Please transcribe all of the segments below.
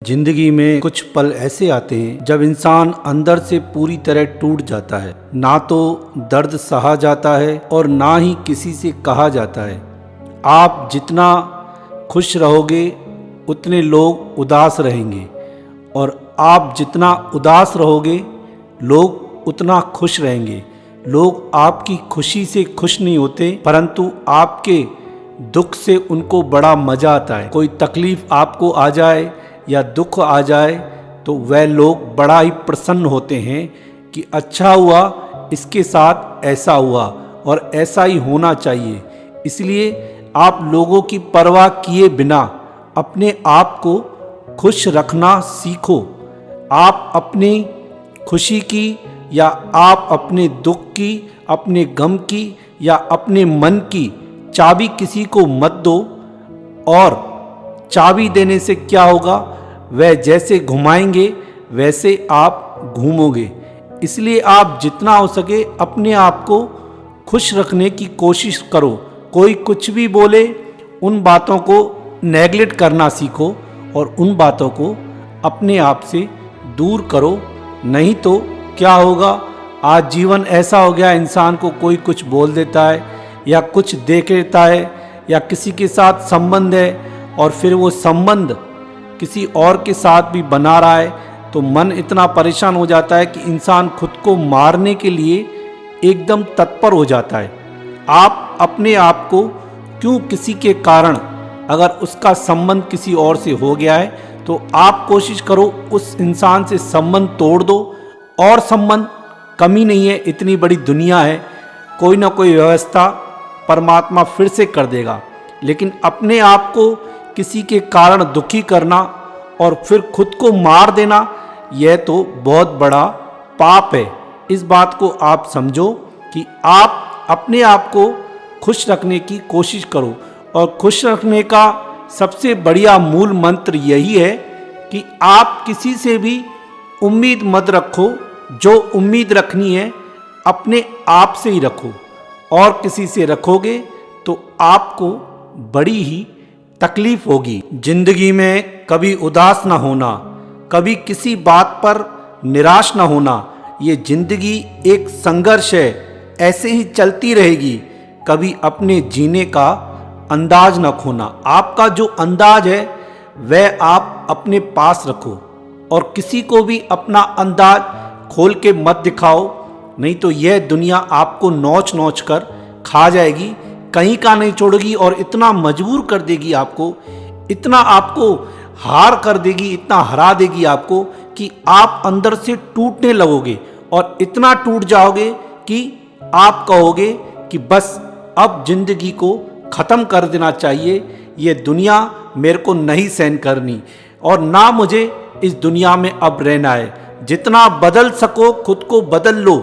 जिंदगी में कुछ पल ऐसे आते हैं जब इंसान अंदर से पूरी तरह टूट जाता है। ना तो दर्द सहा जाता है और ना ही किसी से कहा जाता है। आप जितना खुश रहोगे उतने लोग उदास रहेंगे और आप जितना उदास रहोगे लोग उतना खुश रहेंगे। लोग आपकी खुशी से खुश नहीं होते, परंतु आपके दुख से उनको बड़ा मज़ा आता है। कोई तकलीफ़ आपको आ जाए या दुख आ जाए तो वह लोग बड़ा ही प्रसन्न होते हैं कि अच्छा हुआ, इसके साथ ऐसा हुआ और ऐसा ही होना चाहिए। इसलिए आप लोगों की परवाह किए बिना अपने आप को खुश रखना सीखो। आप अपनी खुशी की या आप अपने दुख की, अपने गम की या अपने मन की चाबी किसी को मत दो। और चाबी देने से क्या होगा, वह जैसे घुमाएंगे वैसे आप घूमोगे। इसलिए आप जितना हो सके अपने आप को खुश रखने की कोशिश करो। कोई कुछ भी बोले उन बातों को नेगलेक्ट करना सीखो और उन बातों को अपने आप से दूर करो। नहीं तो क्या होगा, आज जीवन ऐसा हो गया, इंसान को कोई कुछ बोल देता है या कुछ देख लेता है या किसी के साथ संबंध है और फिर वो संबंध किसी और के साथ भी बना रहा है तो मन इतना परेशान हो जाता है कि इंसान खुद को मारने के लिए एकदम तत्पर हो जाता है। आप अपने आप को क्यों किसी के कारण, अगर उसका संबंध किसी और से हो गया है तो आप कोशिश करो उस इंसान से संबंध तोड़ दो। और संबंध कमी नहीं है, इतनी बड़ी दुनिया है, कोई ना कोई व्यवस्था परमात्मा फिर से कर देगा। लेकिन अपने आप को किसी के कारण दुखी करना और फिर खुद को मार देना, यह तो बहुत बड़ा पाप है। इस बात को आप समझो कि आप अपने आप को खुश रखने की कोशिश करो। और खुश रखने का सबसे बढ़िया मूल मंत्र यही है कि आप किसी से भी उम्मीद मत रखो। जो उम्मीद रखनी है अपने आप से ही रखो, और किसी से रखोगे तो आपको बड़ी ही तकलीफ होगी। जिंदगी में कभी उदास ना होना, कभी किसी बात पर निराश ना होना, ये जिंदगी एक संघर्ष है, ऐसे ही चलती रहेगी। कभी अपने जीने का अंदाज ना खोना। आपका जो अंदाज है वह आप अपने पास रखो और किसी को भी अपना अंदाज खोल के मत दिखाओ, नहीं तो यह दुनिया आपको नोच नोच कर खा जाएगी, कहीं का नहीं छोड़ेगी और इतना मजबूर कर देगी आपको, इतना आपको हार कर देगी, इतना हरा देगी आपको कि आप अंदर से टूटने लगोगे और इतना टूट जाओगे कि आप कहोगे कि बस अब जिंदगी को ख़त्म कर देना चाहिए, ये दुनिया मेरे को नहीं सहन करनी और ना मुझे इस दुनिया में अब रहना है। जितना बदल सको खुद को बदल लो।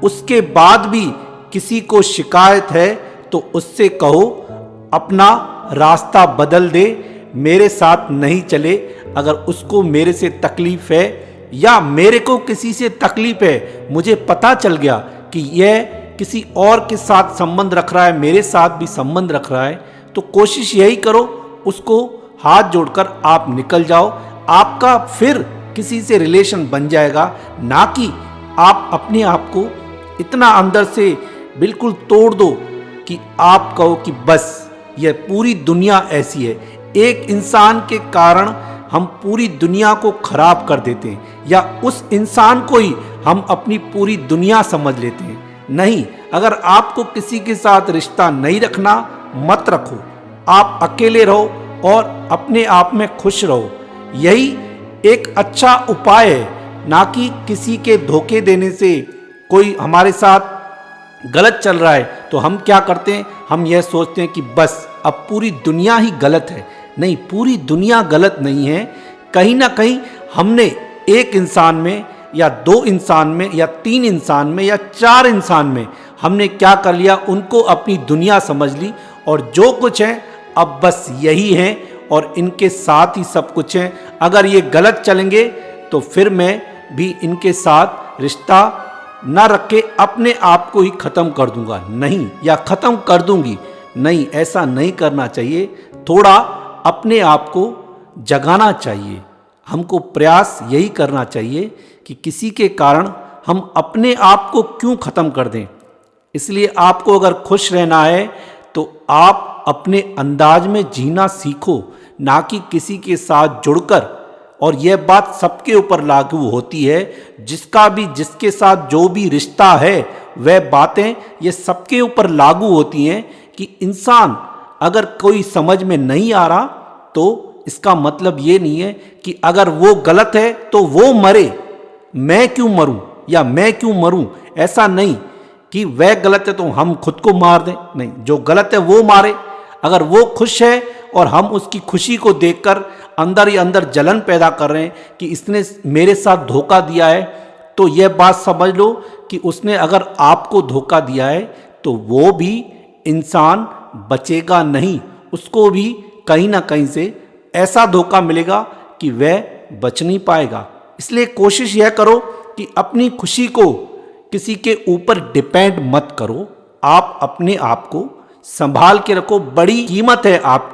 उसके बाद भी किसी को शिकायत है तो उससे कहो अपना रास्ता बदल दे, मेरे साथ नहीं चले। अगर उसको मेरे से तकलीफ है या मेरे को किसी से तकलीफ है, मुझे पता चल गया कि यह किसी और के साथ संबंध रख रहा है, मेरे साथ भी संबंध रख रहा है, तो कोशिश यही करो उसको हाथ जोड़कर आप निकल जाओ। आपका फिर किसी से रिलेशन बन जाएगा, ना कि आप अपने आप को इतना अंदर से बिल्कुल तोड़ दो कि आप कहो कि बस यह पूरी दुनिया ऐसी है। एक इंसान के कारण हम पूरी दुनिया को खराब कर देते हैं या उस इंसान को ही हम अपनी पूरी दुनिया समझ लेते हैं। नहीं, अगर आपको किसी के साथ रिश्ता नहीं रखना, मत रखो। आप अकेले रहो और अपने आप में खुश रहो। यही एक अच्छा उपाय है, ना कि किसी के धोखे देने से। कोई हमारे साथ गलत चल रहा है तो हम क्या करते हैं, हम यह सोचते हैं कि बस अब पूरी दुनिया ही गलत है। नहीं, पूरी दुनिया गलत नहीं है। कहीं ना कहीं हमने एक इंसान में या दो इंसान में या तीन इंसान में या चार इंसान में हमने क्या कर लिया, उनको अपनी दुनिया समझ ली और जो कुछ है अब बस यही है और इनके साथ ही सब कुछ है। अगर ये गलत चलेंगे तो फिर मैं भी इनके साथ रिश्ता न रख के अपने आप को ही ख़त्म कर दूंगा, नहीं, या ख़त्म कर दूंगी। नहीं, ऐसा नहीं करना चाहिए। थोड़ा अपने आप को जगाना चाहिए। हमको प्रयास यही करना चाहिए कि किसी के कारण हम अपने आप को क्यों ख़त्म कर दें। इसलिए आपको अगर खुश रहना है तो आप अपने अंदाज में जीना सीखो, ना कि किसी के साथ जुड़कर। और यह बात सबके ऊपर लागू होती है, जिसके साथ जो भी रिश्ता है वह बातें ये सबके ऊपर लागू होती हैं कि इंसान अगर कोई समझ में नहीं आ रहा तो इसका मतलब ये नहीं है कि अगर वो गलत है तो वो मरे, मैं क्यों मरूं या मैं क्यों मरूं। ऐसा नहीं कि वह गलत है तो हम खुद को मार दें, नहीं, जो गलत है वो मारे। अगर वो खुश है और हम उसकी खुशी को देखकर अंदर ही अंदर जलन पैदा कर रहे हैं कि इसने मेरे साथ धोखा दिया है, तो यह बात समझ लो कि उसने अगर आपको धोखा दिया है तो वो भी इंसान बचेगा नहीं, उसको भी कहीं ना कहीं से ऐसा धोखा मिलेगा कि वह बच नहीं पाएगा। इसलिए कोशिश यह करो कि अपनी खुशी को किसी के ऊपर डिपेंड मत करो, आप अपने आप को संभाल के रखो। बड़ी कीमत है आपकी।